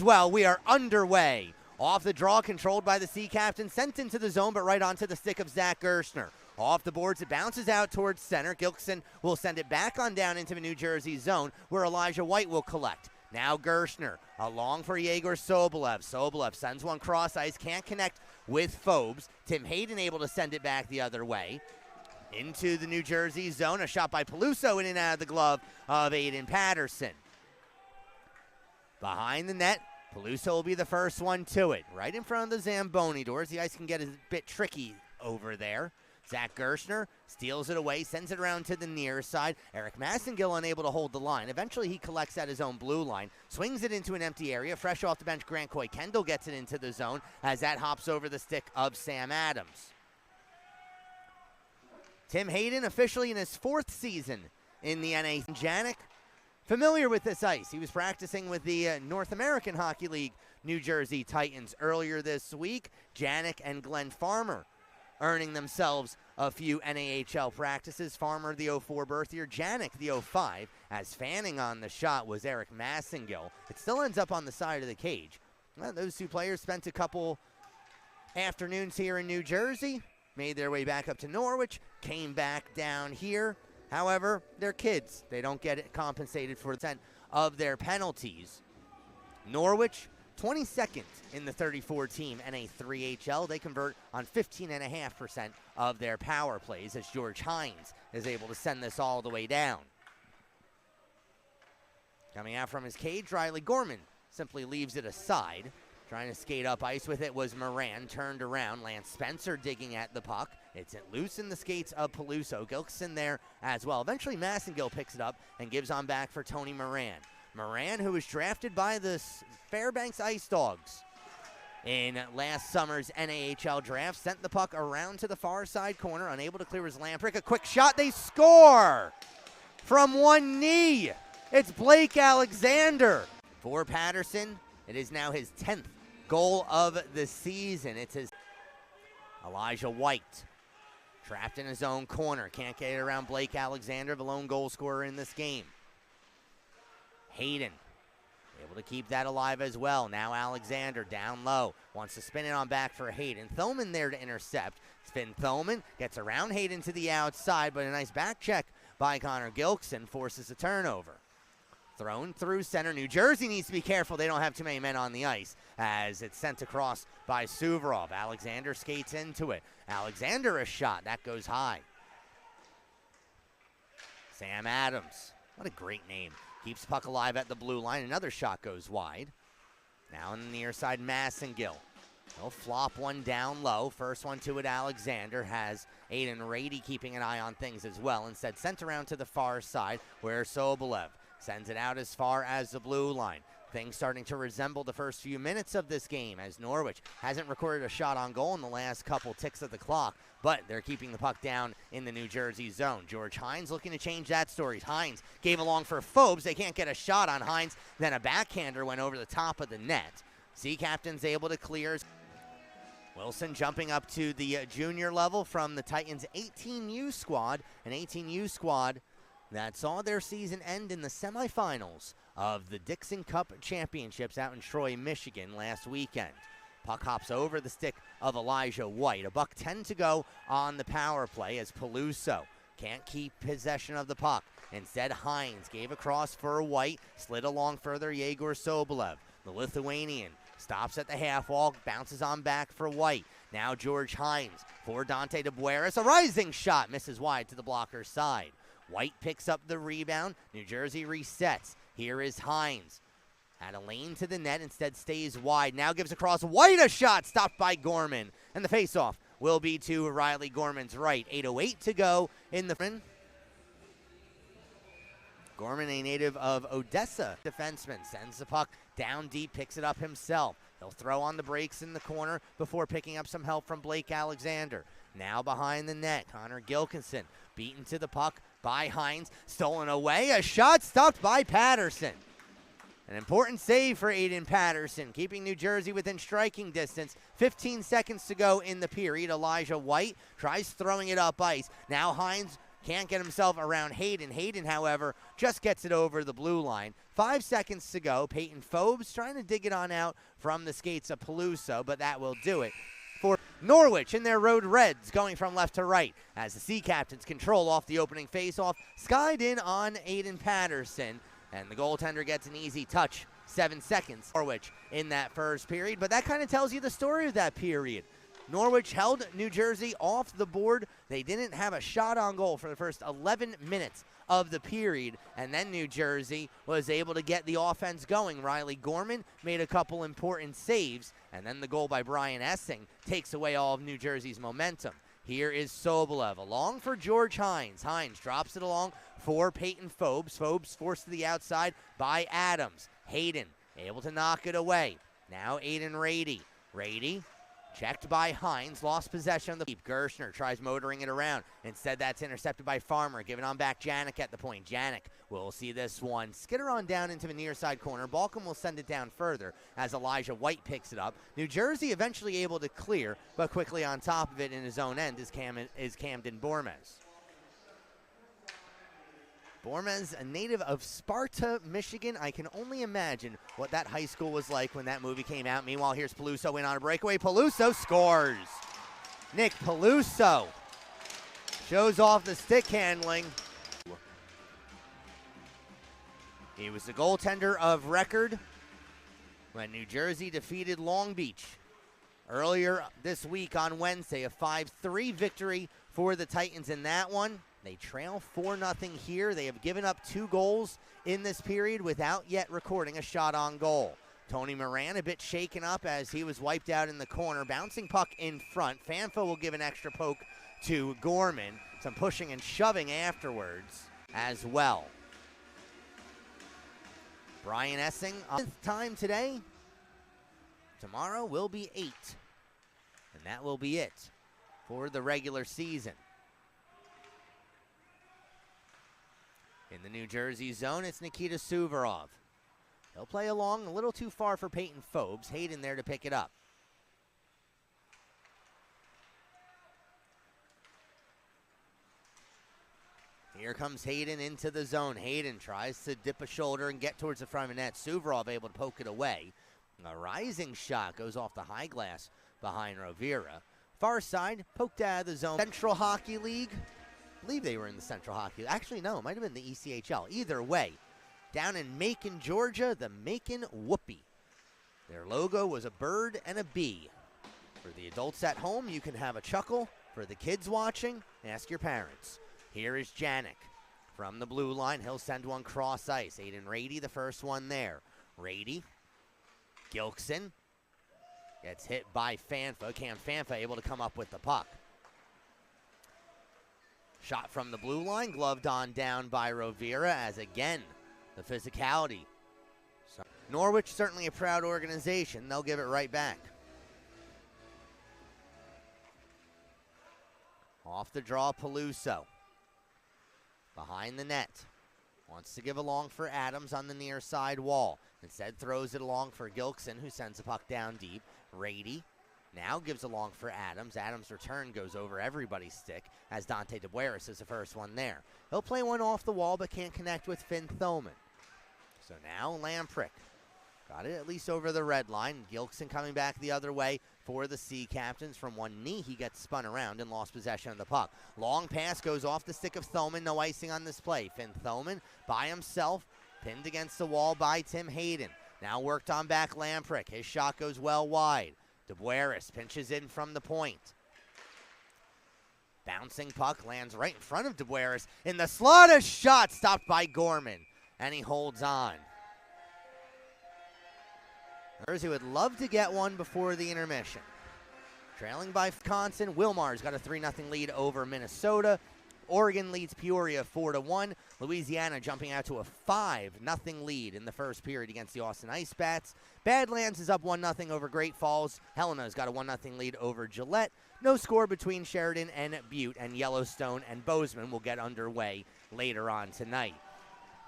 Well, we are underway. Off the draw, controlled by the Sea Captain, sent into the zone, but right onto the stick of Zach Gerstner. Off the boards, it bounces out towards center. Gilkeson will send it back on down into the New Jersey zone, where Elijah White will collect. Now Gerstner, along for Yegor Sobolev. Sobolev sends one cross ice, can't connect with Phobes. Tim Hayden able to send it back the other way. Into the New Jersey zone, a shot by Peluso in and out of the glove of Aiden Patterson. Behind the net, Peluso will be the first one to it. Right in front of the Zamboni doors. The ice can get a bit tricky over there. Zach Gerstner steals it away, sends it around to the near side. Eric Massengill unable to hold the line. Eventually he collects at his own blue line, swings it into an empty area. Fresh off the bench, Grant Coy Kendall gets it into the zone as that hops over the stick of Sam Adams. Tim Hayden officially in his fourth season in the NA. Janik, familiar with this ice. He was practicing with the North American Hockey League New Jersey Titans earlier this week. Janik and Glenn Farmer earning themselves a few NAHL practices. Farmer, the 04 birth year. Janik, the 05. As fanning on the shot was Eric Massengill. It still ends up on the side of the cage. Well, those two players spent a couple afternoons here in New Jersey, made their way back up to Norwich, came back down here. However, they're kids. They don't get it compensated for the % of their penalties. Norwich, 22nd in the 34-team NA3HL. They convert on 15.5% of their power plays as George Hines is able to send this all the way down. Coming out from his cage, Riley Gorman simply leaves it aside. Trying to skate up ice with it was Moran, turned around. Lance Spencer digging at the puck. It's loose in the skates of Peluso. Gilkeson there as well. Eventually Massengill picks it up and gives on back for Tony Moran. Moran, who was drafted by the Fairbanks Ice Dogs in last summer's NAHL draft, sent the puck around to the far side corner, unable to clear his Lamprick. A quick shot, they score from one knee. It's Blake Alexander. For Patterson, it is now his 10th goal of the season. It's his Elijah White, trapped in his own corner. Can't get it around Blake Alexander, the lone goal scorer in this game. Hayden able to keep that alive as well. Now Alexander down low. Wants to spin it on back for Hayden. Thoman there to intercept. Finn Thoman gets around Hayden to the outside, but a nice back check by Connor Gilkeson forces a turnover. Thrown through center. New Jersey needs to be careful. They don't have too many men on the ice as it's sent across by Suvorov. Alexander skates into it. Alexander a shot. That goes high. Sam Adams. What a great name. Keeps puck alive at the blue line. Another shot goes wide. Now on the near side, Massengill. He'll flop one down low. First one to it, Alexander. Has Aiden Rady keeping an eye on things as well. Instead, sent around to the far side where Sobolev sends it out as far as the blue line. Things starting to resemble the first few minutes of this game as Norwich hasn't recorded a shot on goal in the last couple ticks of the clock, but they're keeping the puck down in the New Jersey zone. George Hines looking to change that story. Hines gave along for Phobes. They can't get a shot on Hines. Then a backhander went over the top of the net. Sea Captain's able to clear. Wilson jumping up to the junior level from the Titans 18U squad, an 18U squad that saw their season end in the semifinals of the Dixon Cup Championships out in Troy, Michigan last weekend. Puck hops over the stick of Elijah White. $1:10 to go on the power play as Peluso can't keep possession of the puck. Instead, Hines gave across for White, slid along further Yegor Sobolev. The Lithuanian stops at the half wall, bounces on back for White. Now George Hines for Dante DeBueris. A rising shot misses wide to the blocker's side. White picks up the rebound. New Jersey resets. Here is Hines. Had a lane to the net, instead stays wide. Now gives across. White a shot, stopped by Gorman. And the faceoff will be to Riley Gorman's right. 8:08 to go in the... Gorman, a native of Odessa defenseman, sends the puck down deep, picks it up himself. He'll throw on the brakes in the corner before picking up some help from Blake Alexander. Now behind the net, Connor Gilkeson beaten to the puck by Hines, stolen away, a shot stopped by Patterson. An important save for Aiden Patterson, keeping New Jersey within striking distance. 15 seconds to go in the period. Elijah White tries throwing it up ice. Now Hines Can't get himself around Hayden. Hayden, however, just gets it over the blue line. 5 seconds to go. Peyton Phobes trying to dig it on out from the skates of Peluso, but that will do it for Norwich in their road reds, going from left to right as the Sea Captains control off the opening faceoff. Skied in on Aiden Patterson, and the goaltender gets an easy touch. 7 seconds. Norwich in that first period, but that kind of tells you the story of that period. Norwich held New Jersey off the board. They didn't have a shot on goal for the first 11 minutes of the period, and then New Jersey was able to get the offense going. Riley Gorman made a couple important saves, and then the goal by Brian Essing takes away all of New Jersey's momentum. Here is Sobolev along for George Hines. Hines drops it along for Peyton Phobes. Phobes forced to the outside by Adams. Hayden able to knock it away. Now Aiden Rady. Rady checked by Hines, lost possession of the keep. Gershner tries motoring it around. Instead, that's intercepted by Farmer. Giving on back Janik at the point. Janik will see this one skitter on down into the near side corner. Balcom will send it down further as Elijah White picks it up. New Jersey eventually able to clear, but quickly on top of it in his own end is Camden Bormes. Bormes, a native of Sparta, Michigan. I can only imagine what that high school was like when that movie came out. Meanwhile, here's Peluso in on a breakaway. Peluso scores. Nick Peluso shows off the stick handling. He was the goaltender of record when New Jersey defeated Long Beach earlier this week on Wednesday. A 5-3 victory for the Titans in that one. They trail 4-0 here. They have given up 2 goals in this period without yet recording a shot on goal. Tony Moran a bit shaken up as he was wiped out in the corner. Bouncing puck in front. Fanfa will give an extra poke to Gorman. Some pushing and shoving afterwards as well. Brian Essing, 10th time today. Tomorrow will be 8. And that will be it for the regular season. In the New Jersey zone, it's Nikita Suvorov. He'll play along a little too far for Peyton Phobes. Hayden there to pick it up. Here comes Hayden into the zone. Hayden tries to dip a shoulder and get towards the front of the net. Suvorov able to poke it away. A rising shot goes off the high glass behind Rovira. Far side, poked out of the zone. Central Hockey League. I believe they were in the Central Hockey League. Actually, no, it might have been the ECHL. Either way, down in Macon, Georgia, the Macon Whoopie. Their logo was a bird and a bee. For the adults at home, you can have a chuckle. For the kids watching, ask your parents. Here is Janik from the blue line. He'll send one cross ice. Aiden Rady, the first one there. Rady, Gilkeson gets hit by Fanfa. Cam Fanfa able to come up with the puck. Shot from the blue line, gloved on down by Rovira as again, the physicality. So, Norwich, certainly a proud organization. They'll give it right back. Off the draw, Peluso. Behind the net. Wants to give along for Adams on the near side wall. Instead throws it along for Gilkeson, who sends the puck down deep. Rady now gives along for Adams. Adams' return goes over everybody's stick as Dante DeBueris is the first one there. He'll play one off the wall but can't connect with Finn Thoman. So now Lamprick got it at least over the red line. Gilkeson coming back the other way for the Sea Captains. From one knee, he gets spun around and lost possession of the puck. Long pass goes off the stick of Thoman. No icing on this play. Finn Thoman by himself, pinned against the wall by Tim Hayden. Now worked on back Lamprick. His shot goes well wide. DeBueris pinches in from the point. Bouncing puck lands right in front of DeBueris. In the slot, a shot stopped by Gorman. And he holds on. Jersey would love to get one before the intermission. Trailing by Wisconsin, Wilmar's got a 3-0 lead over Minnesota. Oregon leads Peoria 4-1. Louisiana jumping out to a 5-0 lead in the first period against the Austin Ice Bats. Badlands is up 1-0 over Great Falls. Helena's got a 1-0 lead over Gillette. No score between Sheridan and Butte, and Yellowstone and Bozeman will get underway later on tonight.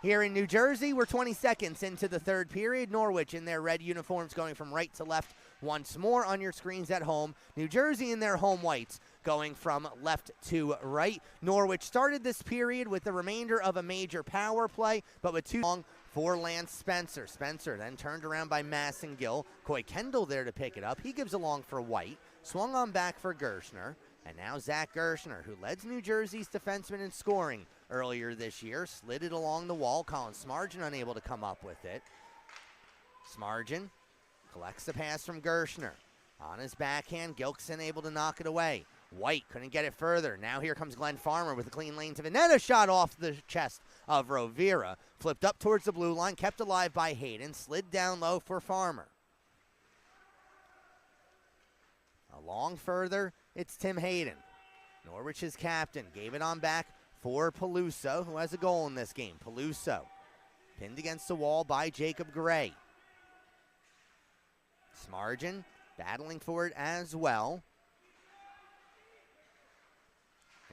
Here in New Jersey, we're 20 seconds into the third period. Norwich in their red uniforms going from right to left once more on your screens at home. New Jersey in their home whites going from left to right. Norwich started this period with the remainder of a major power play, but with too long for Lance Spencer. Spencer then turned around by Massengill. Coy Kendall there to pick it up. He gives along for White. Swung on back for Gershner. And now Zach Gershner, who led New Jersey's defensemen in scoring earlier this year, slid it along the wall. Colin Smargin unable to come up with it. Smargin collects the pass from Gershner. On his backhand, Gilkeson able to knock it away. White couldn't get it further. Now here comes Glenn Farmer with a clean lane to the net. A shot off the chest of Rovira. Flipped up towards the blue line, kept alive by Hayden. Slid down low for Farmer. Along further, it's Tim Hayden. Norwich's captain gave it on back for Peluso, who has a goal in this game. Peluso pinned against the wall by Jacob Gray. Smargin battling for it as well.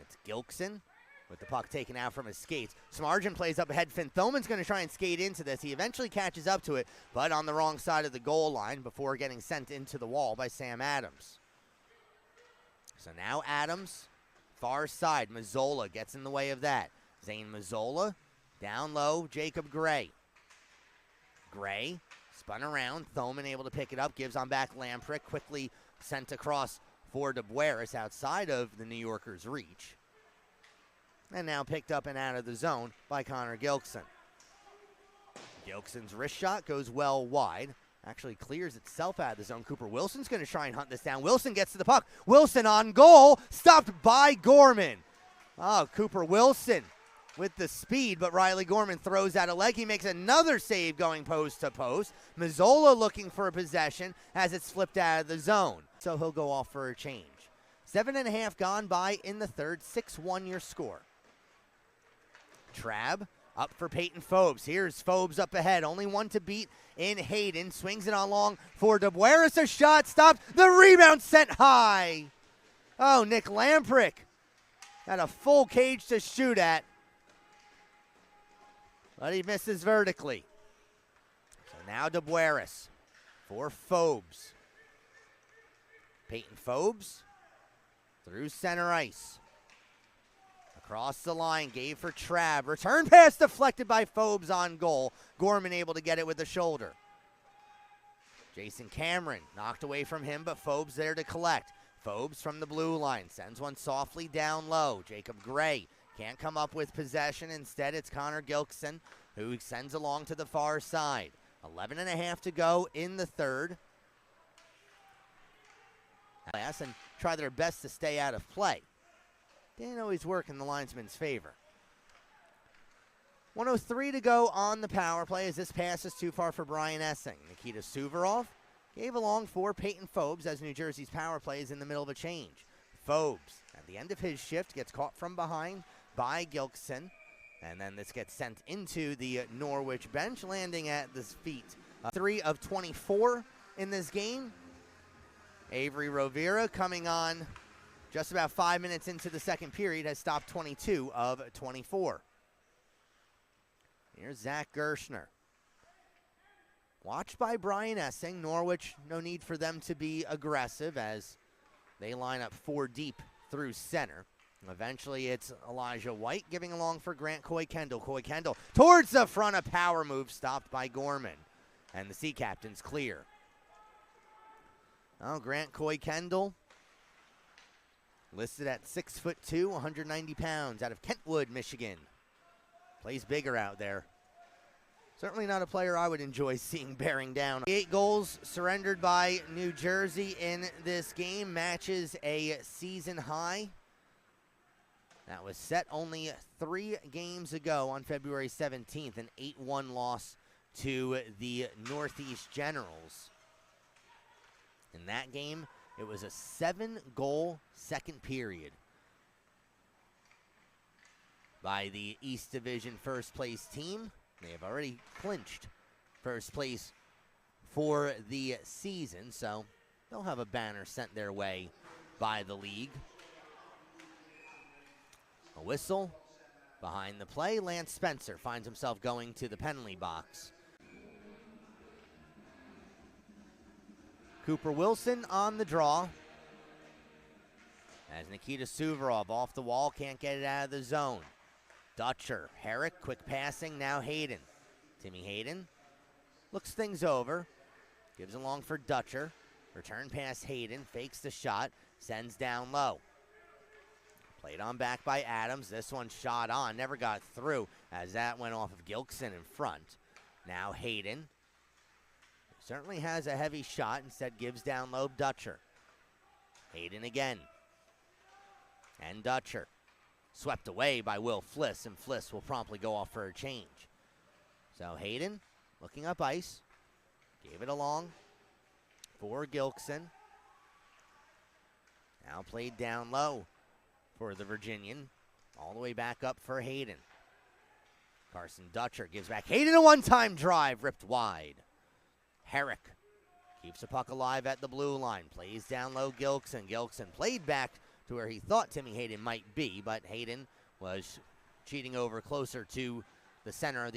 It's Gilkeson with the puck taken out from his skates. Smargin plays up ahead. Finn Thoman's going to try and skate into this. He eventually catches up to it, but on the wrong side of the goal line before getting sent into the wall by Sam Adams. So now Adams, far side. Mazzola gets in the way of that. Zane Mazzola, down low, Jacob Gray. Gray spun around. Thoman able to pick it up, gives on back Lamprick, quickly sent across for DeBueris outside of the New Yorkers' reach. And now picked up and out of the zone by Connor Gilkeson. Gilkeson's wrist shot goes well wide. Actually clears itself out of the zone. Cooper Wilson's going to try and hunt this down. Wilson gets to the puck. Wilson on goal. Stopped by Gorman. Oh, Cooper Wilson with the speed, but Riley Gorman throws out a leg. He makes another save going post to post. Mazzola looking for a possession as it's flipped out of the zone. So he'll go off for a change. 7.5 gone by in the third. 6-1 your score. Trabb up for Peyton Phobes. Here's Phobes up ahead. Only one to beat in Hayden. Swings it on long for DeBueris. A shot stopped. The rebound sent high. Oh, Nick Lamprick had a full cage to shoot at, but he misses vertically. So now DeBueris for Phobes. Peyton Phobes through center ice. Across the line, gave for Trabb. Return pass deflected by Phobes on goal. Gorman able to get it with the shoulder. Jason Cameron knocked away from him, but Phobes there to collect. Phobes from the blue line sends one softly down low. Jacob Gray can't come up with possession. Instead, it's Connor Gilkeson who sends along to the far side. 11.5 to go in the third. And try their best to stay out of play. Didn't always work in the linesman's favor. 1:03 to go on the power play as this pass is too far for Brian Essing. Nikita Suvorov gave along for Peyton Phobes as New Jersey's power play is in the middle of a change. Phobes, at the end of his shift, gets caught from behind by Gilkeson. And then this gets sent into the Norwich bench, landing at the feet. 3 of 24 in this game. Avery Rovira coming on just about 5 minutes into the second period, has stopped 22 of 24. Here's Zach Gershner. Watched by Brian Essing. Norwich, no need for them to be aggressive as they line up 4 deep through center. Eventually, it's Elijah White giving along for Grant Coy Kendall. Coy Kendall towards the front, a power move stopped by Gorman. And the Sea Captain's clear. Oh, Grant Coy Kendall, listed at 6'2", 190 pounds, out of Kentwood, Michigan. Plays bigger out there. Certainly not a player I would enjoy seeing bearing down. 8 goals surrendered by New Jersey in this game, matches a season high. That was set only 3 games ago on February 17th, an 8-1 loss to the Northeast Generals. In that game, it was a 7-goal second period by the East Division first place team. They have already clinched first place for the season, so they'll have a banner sent their way by the league. A whistle Behind the play, Lance Spencer finds himself going to the penalty box. Cooper Wilson on the draw. As Nikita Suvorov off the wall, can't get it out of the zone. Dutcher, Herrick, quick passing, now Hayden. Timmy Hayden looks things over, gives along for Dutcher. Return pass Hayden, fakes the shot, sends down low. Played on back by Adams. This one shot on, never got through as that went off of Gilkeson in front. Now Hayden certainly has a heavy shot, instead gives down low Dutcher. Hayden again. And Dutcher. Swept away by Will Fliss, and Fliss will promptly go off for a change. So Hayden looking up ice. Gave it along for Gilkeson. Now played down low for the Virginian. All the way back up for Hayden. Carson Dutcher gives back. Hayden, a one-time drive, ripped wide. Herrick keeps the puck alive at the blue line. Plays down low Gilkeson. Gilkeson played back to where he thought Timmy Hayden might be, but Hayden was cheating over closer to the center of the